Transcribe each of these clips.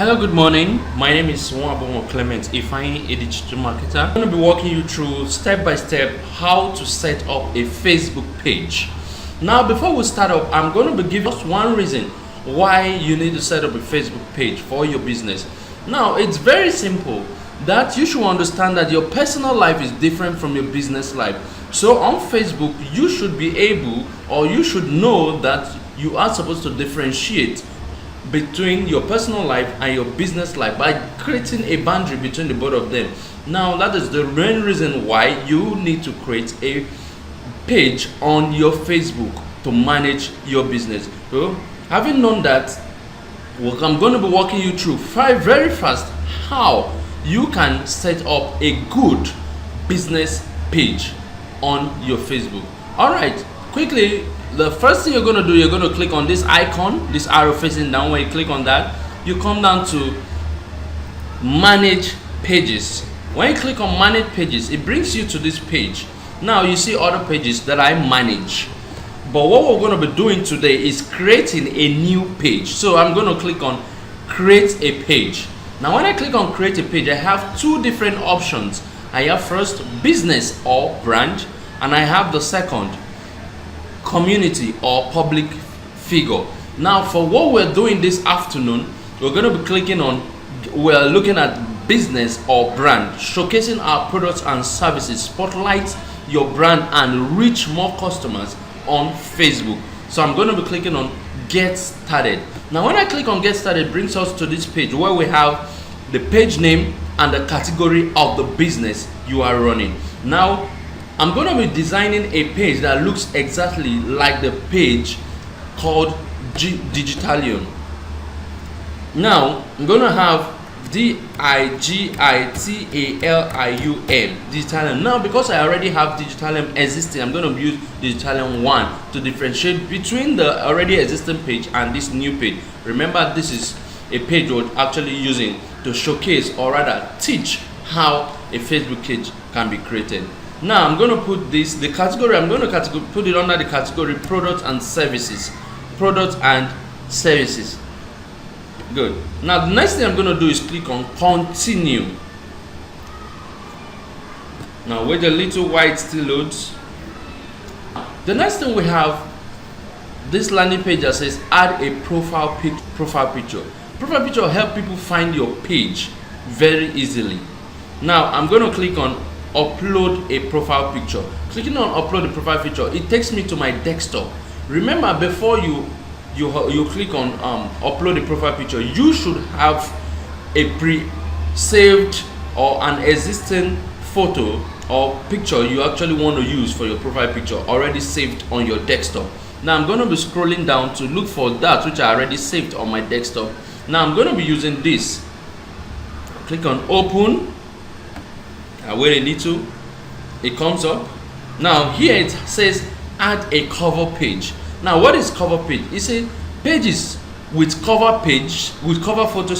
Hello, good morning. My name is Mwabo Clement Ifeanyi, a digital marketer. I'm going to be walking you through step by step how to set up a Facebook page. Now, before we start up, I'm going to be giving us one reason why you need to set up a Facebook page for your business. Now, it's very simple that you should understand that your personal life is different from your business life. So on Facebook, you should be able, or you should know that you are supposed to differentiate between your personal life and your business life by creating a boundary between the both of them. Now, that is the main reason why you need to create a page on your Facebook to manage your business. So, having known that, I'm going to be walking you through very fast how you can set up a good business page on your Facebook. All right, quickly, the first thing you're going to do, you're going to click on this icon, this arrow facing down. When you click on that, you come down to manage pages. When you click on manage pages, it brings you to this page. Now you see other pages that I manage, but what we're going to be doing today is creating a new page. So I'm going to click on create a page. Now when I click on create a page, I have two different options. I have first business or brand, and I have the second community or public figure. Now for what we're doing this afternoon, we're going to be we're looking at business or brand, showcasing our products and services, spotlight your brand and reach more customers on Facebook. So I'm going to be clicking on get started. Now when I click on get started, it brings us to this page where we have the page name and the category of the business you are running. Now I'm going to be designing a page that looks exactly like the page called Digitalium. Now I'm going to have Digitalium. Digitalium. Now because I already have Digitalium existing, I'm going to use Digitalium 1 to differentiate between the already existing page and this new page. Remember, this is a page we're actually using to showcase, or rather teach, how a Facebook page can be created. Now I'm going to put the category, I'm going to put it under the category products and services. Products and services. Good. Now the next thing I'm going to do is click on continue. Now wait a little while it still loads. The next thing we have this landing page that says add a profile picture. Profile picture will help people find your page very easily. Now I'm going to click on upload a profile picture. Clicking on upload a profile picture, it takes me to my desktop. Remember, before you click on upload a profile picture, you should have a pre-saved or an existing photo or picture you actually want to use for your profile picture already saved on your desktop. Now I'm going to be scrolling down to look for that which I already saved on my desktop. Now I'm going to be using this. Click on open. I wait a little, it comes up. Now here it says add a cover page. Now what is cover page? It's a pages with cover photo,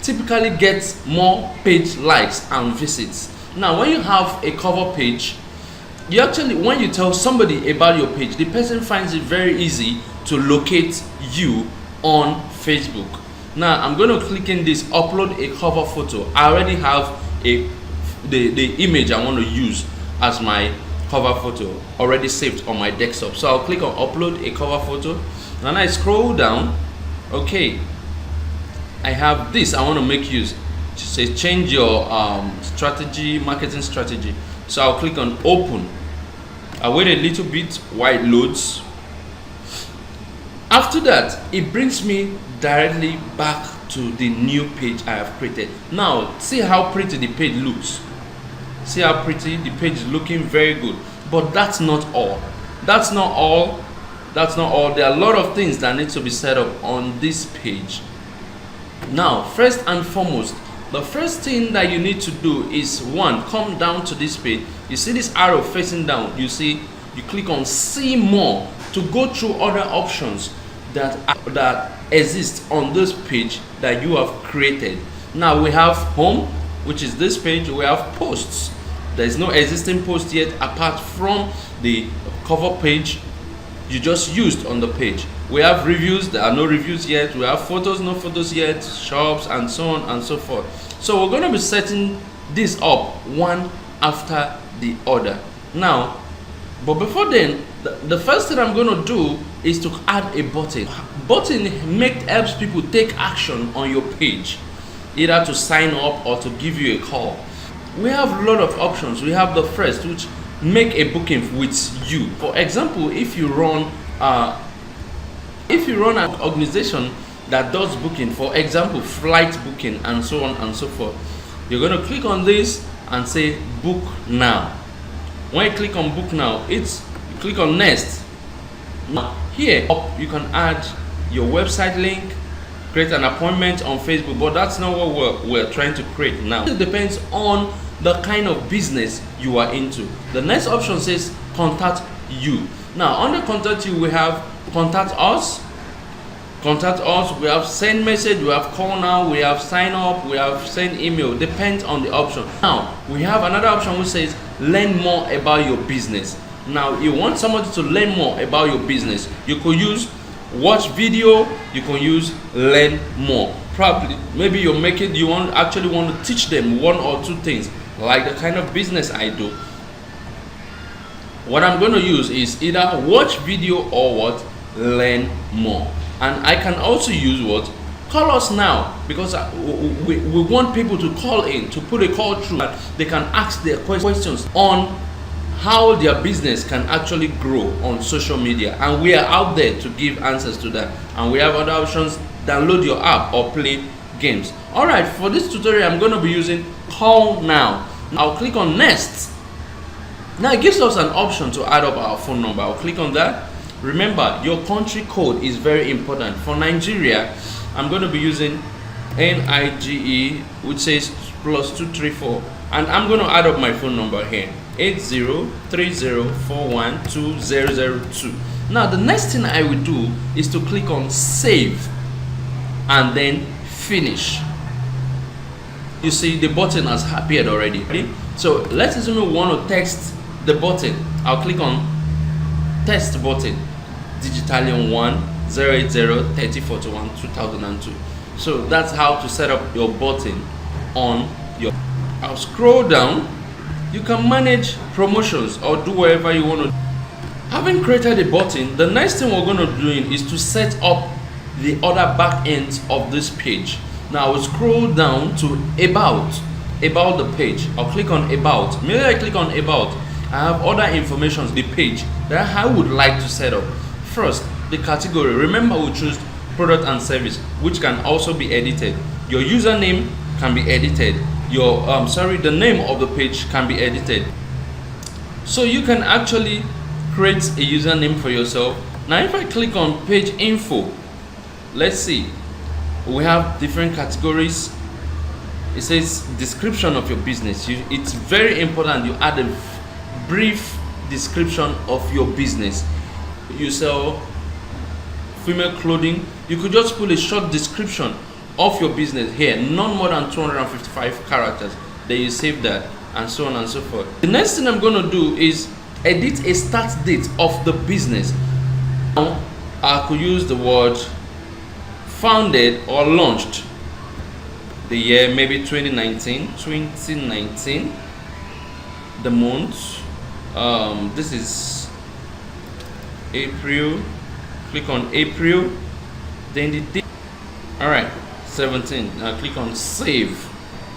typically gets more page likes and visits. Now when you have a cover page, you actually, when you tell somebody about your page, the person finds it very easy to locate you on Facebook. Now I'm going to click in this upload a cover photo. I already have the image I want to use as my cover photo already saved on my desktop. So I'll click on upload a cover photo, and I scroll down. Okay, I have this I want to make use. It says change your marketing strategy. So I'll click on open. I wait a little bit while it loads. After that, it brings me directly back to the new page I have created. Now see how pretty the page looks. See how pretty the page is looking, very good. But that's not all. That's not all. There are a lot of things that need to be set up on this page. Now, first and foremost, the first thing that you need to do is, one, come down to this page. You see this arrow facing down. You click on see more to go through other options that exist on this page that you have created. Now we have home, which is this page. We have posts. There is no existing post yet apart from the cover page you just used on the page. We have reviews, there are no reviews yet. We have photos, no photos yet, shops, and so on and so forth. So we're going to be setting this up one after the other. Now, but before then, the first thing I'm going to do is to add a button. Button helps people take action on your page, either to sign up or to give you a call. We have a lot of options. We have the first, which make a booking with you. For example, if you run an organization that does booking, for example flight booking and so on and so forth, you're going to click on this and say book now. When you click on book now, you click on next. Now here you can add your website link, create an appointment on Facebook, but that's not what we're trying to create now. It depends on the kind of business you are into. The next option says contact you. Now under contact you, we have contact us, we have send message, we have call now, we have sign up, we have send email. Depends on the option. Now we have another option which says learn more about your business. Now you want somebody to learn more about your business, you could use watch video, you can use learn more. Probably maybe you actually want to teach them one or two things, like the kind of business I do. What I'm going to use is either watch video or what, learn more. And I can also use what, call us now, because we want people to call in, to put a call through. They can ask their questions on how their business can actually grow on social media, and we are out there to give answers to that. And we have other options: download your app or play games. All right, for this tutorial I'm going to be using call now. I'll click on next. Now it gives us an option to add up our phone number. I'll click on that. Remember, your country code is very important. For Nigeria, I'm going to be using NIGE, which says +234, and I'm going to add up my phone number here, 8030412002. Now the next thing I will do is to click on save and then finish. You see the button has appeared already. So let's assume we want to text the button. I'll click on text button, Digitalium 1 080 3041 2002. So that's how to set up your button on your. I'll scroll down. You can manage promotions or do whatever you want to. Having created a button, the next thing we're going to do is to set up the other back ends of this page. Now I will scroll down to about the page. I'll click on about. Maybe I click on about, I have other information, the page that I would like to set up. First, the category. Remember, we choose product and service, which can also be edited. Your username can be edited. The name of the page can be edited. So you can actually create a username for yourself. Now if I click on page info, let's see, we have different categories. It says description of your business. It's very important you add a brief description of your business. You sell female clothing, you could just put a short description of your business here, not more than 255 characters. Then you save that, and so on and so forth. The next thing I'm going to do is edit a start date of the business. Now I could use the word founded or launched. The year maybe 2019, the month, this is April. Click on April, then the date. All right, 17. Now click on save.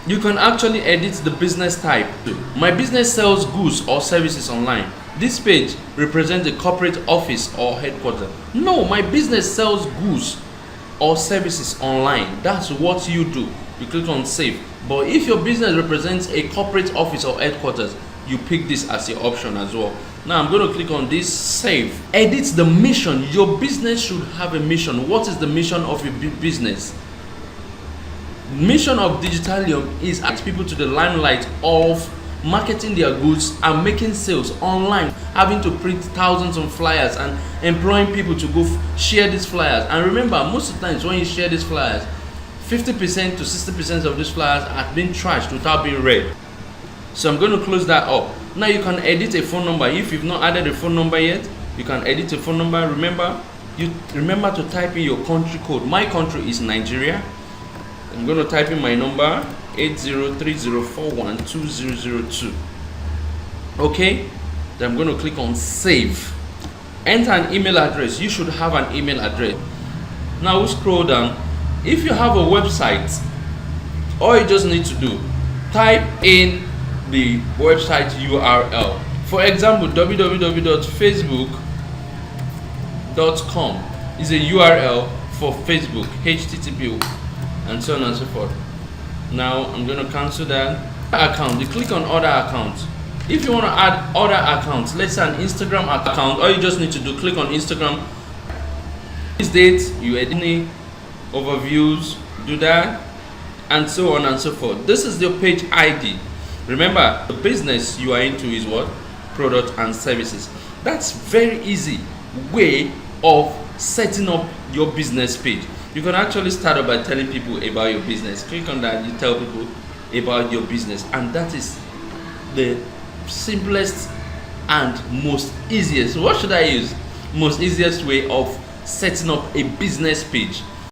You can actually edit the business type. My business sells goods or services online. This page represents a corporate office or headquarters. No, my business sells goods or services online. That's what you do. You click on save. But if your business represents a corporate office or headquarters, you pick this as your option as well. Now I'm going to click on this save. Edit the mission. Your business should have a mission. What is the mission of your business? Mission of Digitalium is add people to the limelight of marketing their goods and making sales online, having to print thousands of flyers and employing people to go share these flyers. And remember, most of the times when you share these flyers, 50% to 60% of these flyers have been trashed without being read. So I'm going to close that up. Now you can edit a phone number. If you've not added a phone number yet, You can edit a phone number. Remember to type in your country code. My country is Nigeria. I'm going to type in my number 8030412002. Okay, then I'm going to click on save. Enter an email address. You should have an email address. Now we'll scroll down. If you have a website, all you just need to do, type in the website URL. For example, www.facebook.com is a URL for Facebook, HTTP, and so on and so forth. Now I'm going to cancel that account. You click on other accounts. If you want to add other accounts, let's say an Instagram account, all you just need to do, click on Instagram. This date, you edit any overviews, do that, and so on and so forth. This is your page ID. Remember, the business you are into is what? Product and services. That's very easy way of setting up your business page. You can actually start up by telling people about your business. Click on that, you tell people about your business, and that is the simplest and most easiest. What should I use? Most easiest way of setting up a business page.